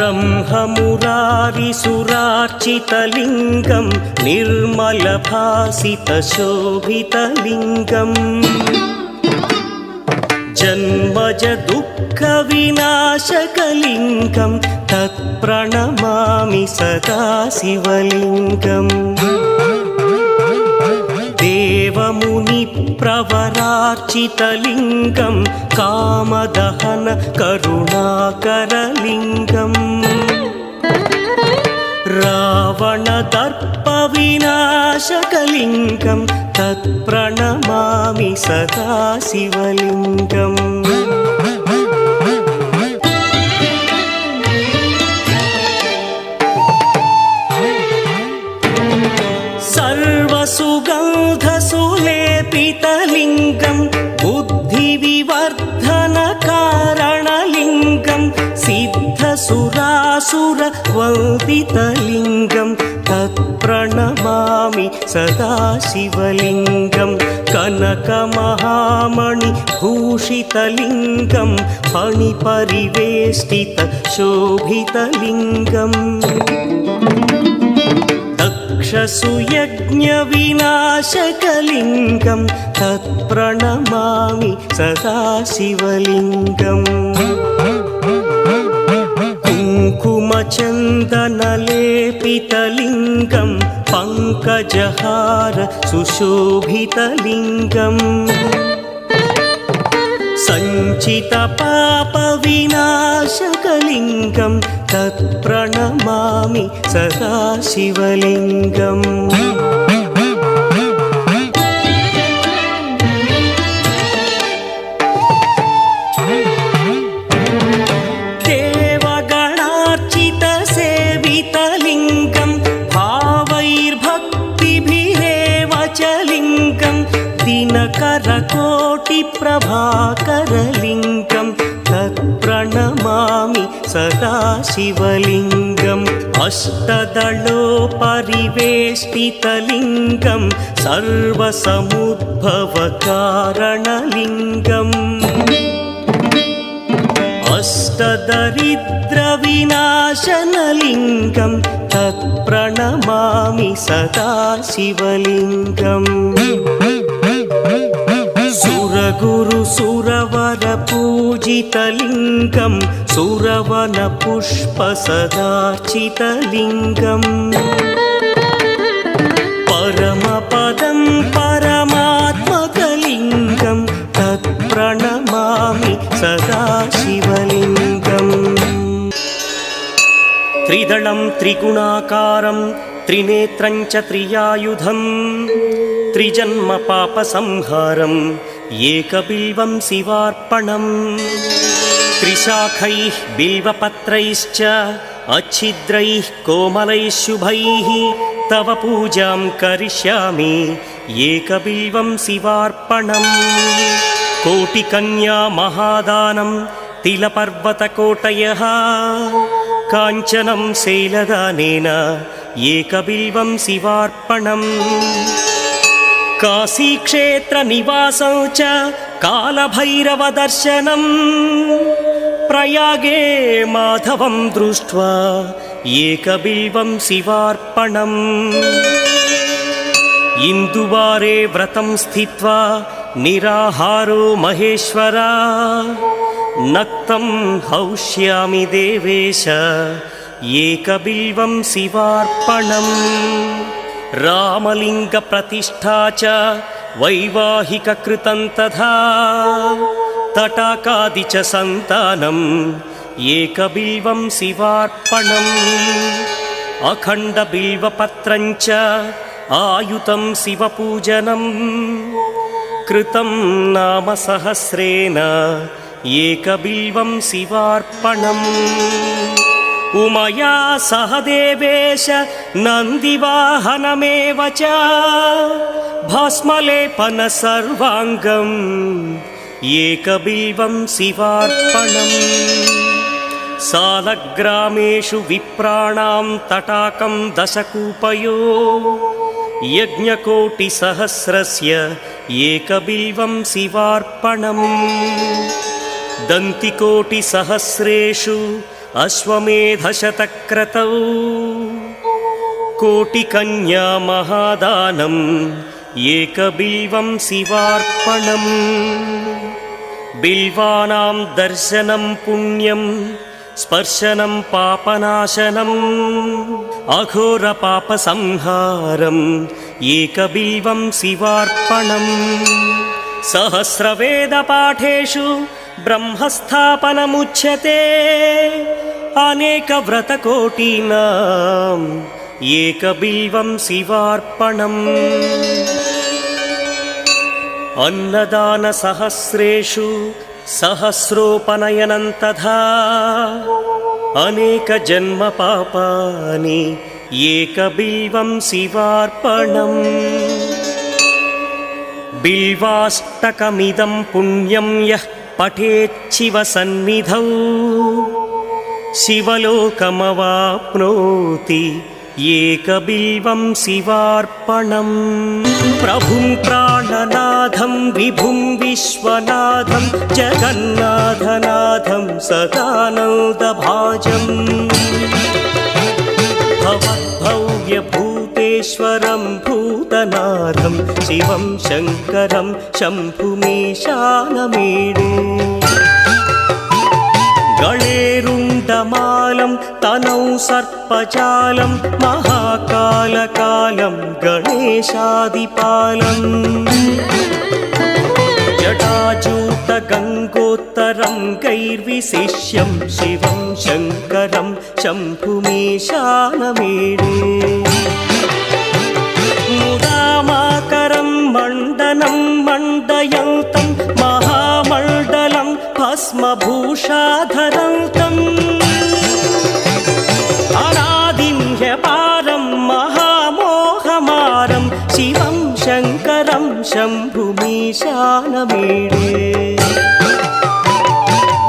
ब्रह्ममुरारिसुरार्चितलिङ्गं निर्मलभासितशोभितलिङ्गम् जन्मज दुःखविनाशकलिङ्गं तत्प्रणमामि सदा शिवलिङ्गम् देवमुनिप्रवरार्चितलिङ्गं कामदहन करुणाकरलिङ्गम् रावणदर्पविनाशकलिङ्गं तत्प्रणमामि सदा शिवलिङ्गम् सर्वसुगन्धसुलेपितलिङ्गं बुद्धिविवर्धनकारणलिङ्गं सिद्धसुरासुरवन्दितलिङ्गं तत्प्रणमामि सदा शिवलिङ्गं कनकमहामणिभूषितलिङ्गं फणिपरिवेष्टितशोभितलिङ्गम् दक्षसुयज्ञविनाशकलिङ्गं तत्प्रणमामि सदा शिवलिङ्गम् कुङ्कुमचन्दनलेपितलिङ्गं पङ्कजहार सुशोभितलिङ्गम् सञ्चितपापविनाशकलिङ्गं तत्प्रणमामि सदा शिवलिङ्गम् देवगणार्चितसेवितलिङ्गं भावैर्भक्तिभिरेव च लिङ्गं दिनकरकोटिप्रभाकरलिङ्गं तत्प्रणमामि सदा शिवलिङ्गम् अष्टदलोपरिवेष्टितलिङ्गं सर्वसमुद्भवकारणलिङ्गम् अष्टदरिद्रविनाशनलिङ्गं तत्प्रणमामि सदा शिवलिङ्गम् सुरगुरुसुरवरपूजितलिङ्गं सुरवनपुष्पसदार्चितलिङ्गम् परमपदं परमात्मकलिङ्गं तत्प्रणमामि सदा शिवलिङ्गम् त्रिदलं त्रिगुणाकारं त्रिनेत्रं च त्रियायुधं त्रिजन्मपापसंहारम् एकबिल्वं शिवार्पणम् त्रिशाखैः बिल्वपत्रैश्च अच्छिद्रैः कोमलैः शुभैः तव पूजां करिष्यामि एकबिल्वं शिवार्पणम् कोटिकन्या महादानं तिलपर्वतकोटयः काञ्चनं शैलदानेन एकबिल्वं शिवार्पणम् काशीक्षेत्रनिवासं च कालभैरवदर्शनं प्रयागे माधवं दृष्ट्वा एकबिल्वं शिवार्पणम् इन्दुवारे व्रतं स्थित्वा निराहारो महेश्वरा नक्तं हौष्यामि देवेश एकबिल्वं शिवार्पणम् रामलिङ्गप्रतिष्ठा च वैवाहिककृतं तथा तटाकादि च सन्तानम् एकबिल्वं शिवार्पणम् अखण्डबिल्वपत्रं च आयुतं शिवपूजनं कृतं नाम सहस्रेण एकबिल्वं शिवार्पणम् उमया सह देवेश नन्दिवाहनमेव च भस्मलेपन सर्वाङ्गम् एकबिल्वं शिवार्पणम् सालग्रामेषु विप्राणां तटाकं दशकूपयो यज्ञकोटिसहस्रस्य एकबिल्वं शिवार्पणम् दन्तिकोटिसहस्रेषु अश्वमेधशतक्रतौ कोटिकन्या महादानम् एकबिल्वं शिवार्पणम् बिल्वानां दर्शनं पुण्यं स्पर्शनं पापनाशनम् अघोरपापसंहारम् एकबिल्वं शिवार्पणम् सहस्रवेदपाठेषु ब्रह्मस्थापनमुच्यते अनेकव्रतकोटीनाम् एकबिल्वं शिवार्पणम् अन्नदानसहस्रेषु सहस्रोपनयनं तथा अनेकजन्मपापानि एकबिल्वं शिवार्पणम् बिल्वाष्टकमिदं पुण्यं यः पठेच्छिवसन्निधौ शिवलोकमवाप्नोति एकबिल्वं शिवार्पणम् प्रभुं प्राणनाथं विभुं विश्वनाथं जगन्नाथनाथं सदानन्दभाजम् भवद्भव्यभूतेश्वरं भूतनाथं शिवं शङ्करं शम्भुमीशानमीडे गणेरुण्डमालं तनौ सर्पजालं महाकालकालं गणेशादिपालम् जटाजूटगङ्गोत्तरं गैर्विशिष्यं शिवं शङ्करं शम्भुमीशानमीडे मुदामाकरं मण्डनं मण्डयन्तं महामण्डलं भस्मभूषाधरन्तम् अनादिं ह्यपारं महामोहमारं शिवं शङ्करं शम्भुमीशानमीडे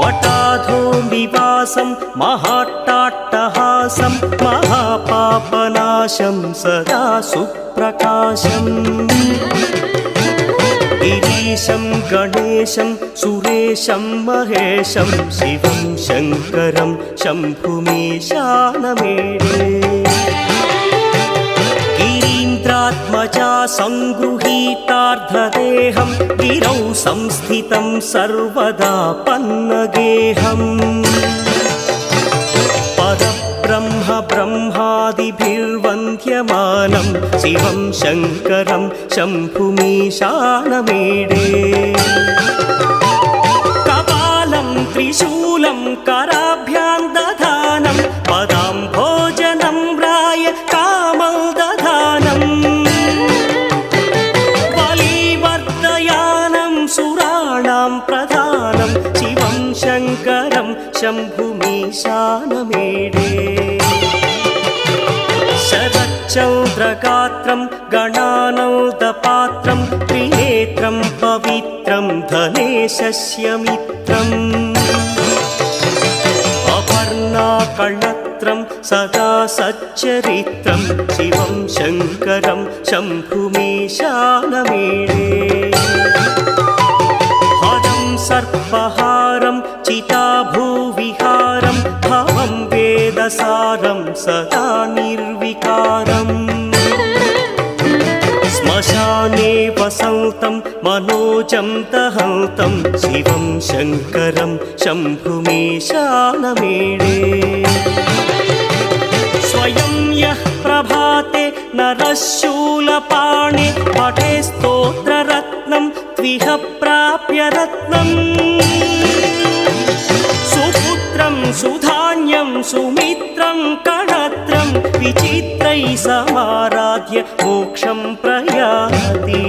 वटाधो निवासं महाट्टाट्टहासं महापापनाशं सदा सुप्रकाशम् गिरीशं गणेशं सुरेशं महेशं शिवं शङ्करं शम्भुमीशानमीडे गिरीन्द्रात्मजा सङ्गृहीतार्धदेहं गिरौ संस्थितं सर्वदा पन्नगेहम् परब्रह्म ब्रह्मादिभिर्वन्द्यमानं शिवं शङ्करं शम्भुमीशानमीडे कपालं त्रिशूलं कराभ्यां दधानं पदाम्भोजनं राय कामं दधानम् बलिवर्धयानं सुराणां प्रधानं शिवं शङ्करं शम्भुमीशानमीडे शरच्चन्द्रगात्रं गणानौदपात्रं त्रिनेत्रं पवित्रं धनेशस्य मित्रम् अपर्णाकर्णत्रं सदा सच्चरित्रं शिवं शङ्करं शम्भुमीशानमीडे हरं सर्पहारं चिताभूविहारं भवं वेदसारं सदा निर्विकारम् श्मशाने वसन्तं मनोजं दहन्तं शिवं शङ्करं शम्भुमीशानमीडे स्वयं यः प्रभाते नरः शूलपाणे पठे स्तोत्ररत्नं त्विह प्राप्य रत्नम् सुपुत्रं सुधान्यं सुमित्रं कणत्रं विचित्रैः समाराध्य मोक्षं प्रयाति।